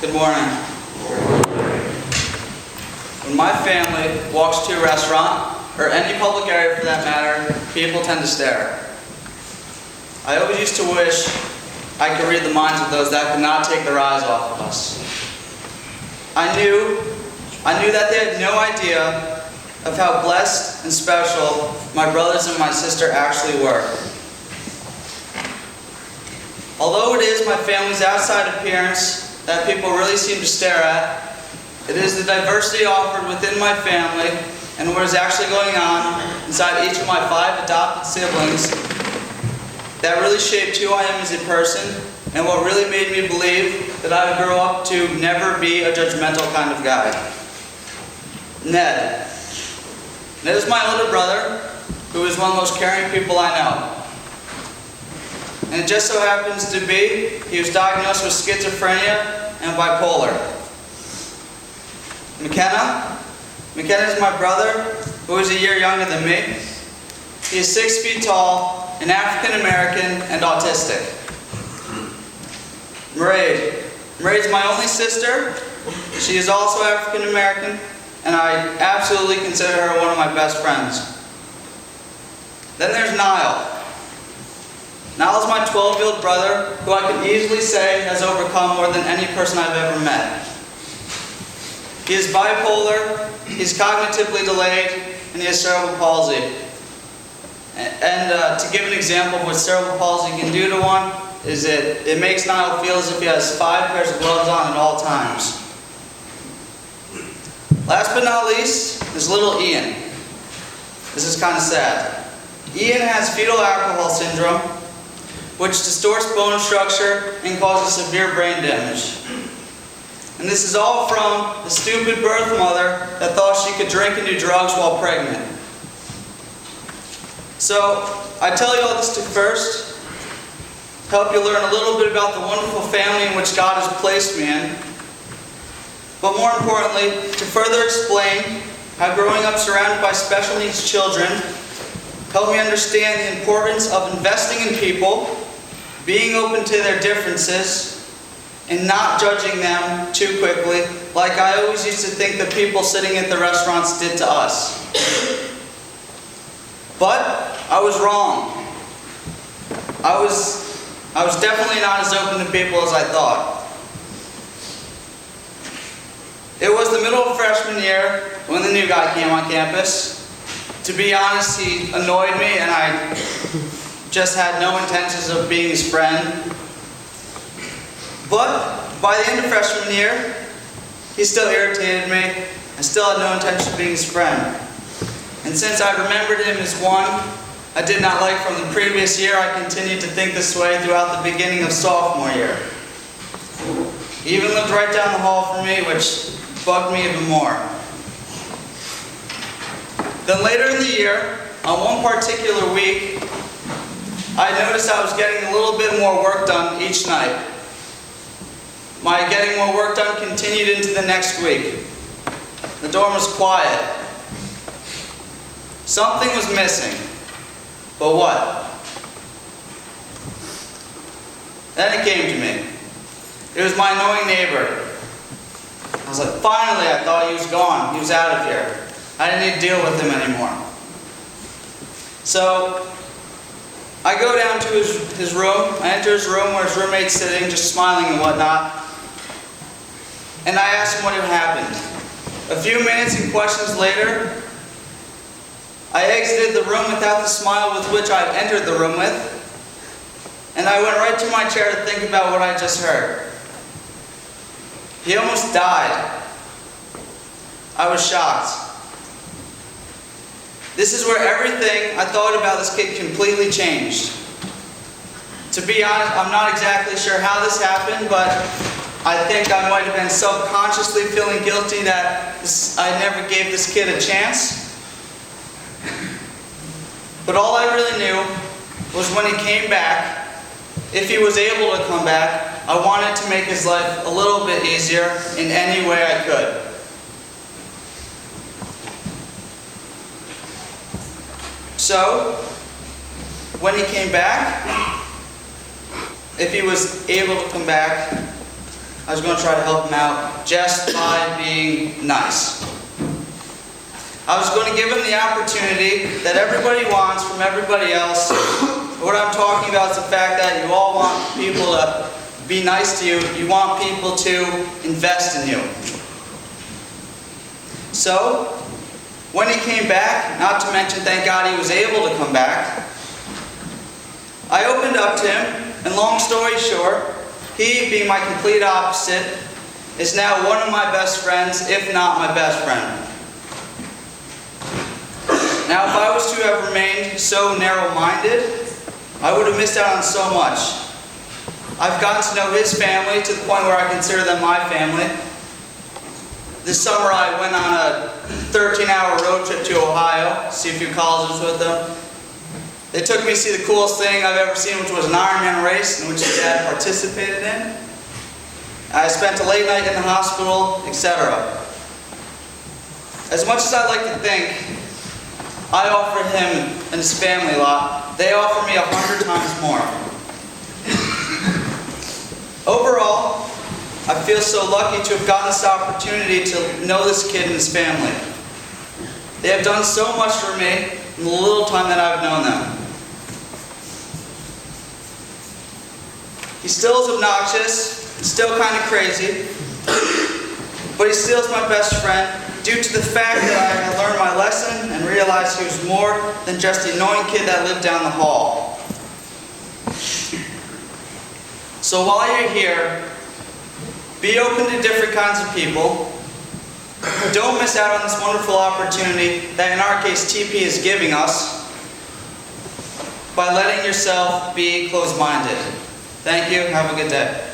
Good morning. When my family walks to a restaurant, or any public area for that matter, people tend to stare. I always used to wish I could read the minds of those that could not take their eyes off of us. I knew that they had no idea of how blessed and special my brothers and my sister actually were. Although it is my family's outside appearance that people really seem to stare at, it is the diversity offered within my family and what is actually going on inside each of my 5 adopted siblings that really shaped who I am as a person and what really made me believe that I would grow up to never be a judgmental kind of guy. Ned. Ned is my older brother, who is one of the most caring people I know. And it just so happens to be, he was diagnosed with schizophrenia and bipolar. McKenna is my brother, who is a year younger than me. He is 6 feet tall, and African American, and autistic. Mairead is my only sister. She is also African American, and I absolutely consider her one of my best friends. Then there's Niall. Niall is my 12-year-old brother, who I could easily say has overcome more than any person I've ever met. He is bipolar, he's cognitively delayed, and he has cerebral palsy. And to give an example of what cerebral palsy can do to one, is it makes Niall feel as if he has 5 pairs of gloves on at all times. Last but not least is little Ian. This is kind of sad. Ian has fetal alcohol syndrome, which distorts bone structure and causes severe brain damage. And this is all from the stupid birth mother that thought she could drink and do drugs while pregnant. So, I tell you all this to first help you learn a little bit about the wonderful family in which God has placed me in, but more importantly, to further explain how growing up surrounded by special needs children helped me understand the importance of investing in people, being open to their differences, and not judging them too quickly, like I always used to think the people sitting at the restaurants did to us. But I was wrong. I was definitely not as open to people as I thought. It was the middle of freshman year when the new guy came on campus. To be honest, he annoyed me and I just had no intentions of being his friend. But by the end of freshman year, he still irritated me. I still had no intention of being his friend. And since I remembered him as one I did not like from the previous year, I continued to think this way throughout the beginning of sophomore year. He even lived right down the hall from me, which bugged me even more. Then later in the year, on one particular week, I noticed I was getting a little bit more work done each night. My getting more work done continued into the next week. The dorm was quiet. Something was missing. But what? Then it came to me. It was my annoying neighbor. I was like, finally, I thought he was gone. He was out of here. I didn't need to deal with him anymore. So, I go down to his room. I enter his room where his roommate's sitting, just smiling and whatnot. And I ask him what had happened. A few minutes and questions later, I exited the room without the smile with which I had entered the room with, and I went right to my chair to think about what I just heard. He almost died. I was shocked. This is where everything I thought about this kid completely changed. To be honest, I'm not exactly sure how this happened, but I think I might have been subconsciously feeling guilty that I never gave this kid a chance. But all I really knew was when he came back, if he was able to come back, I wanted to make his life a little bit easier in any way I could. So, when he came back, if he was able to come back, I was going to try to help him out just by being nice. I was going to give him the opportunity that everybody wants from everybody else. What I'm talking about is the fact that you all want people to be nice to you. You want people to invest in you. So, when he came back, not to mention, thank God he was able to come back, I opened up to him, and long story short, he, being my complete opposite, is now one of my best friends, if not my best friend. Now, if I was to have remained so narrow-minded, I would have missed out on so much. I've gotten to know his family to the point where I consider them my family. This summer I went on a 13-hour road trip to Ohio, see a few colleges with them. They took me to see the coolest thing I've ever seen, which was an Ironman race, in which his dad participated in. I spent a late night in the hospital, etc. As much as I like to think I offer him and his family a lot, they offer me 100 times more. Overall, I feel so lucky to have gotten this opportunity to know this kid and his family. They have done so much for me in the little time that I've known them. He still is obnoxious, still kind of crazy, but he still is my best friend due to the fact that I had learned my lesson and realized he was more than just the annoying kid that lived down the hall. So while you're here, be open to different kinds of people. Don't miss out on this wonderful opportunity that in our case TP is giving us by letting yourself be closed-minded. Thank you. Have a good day.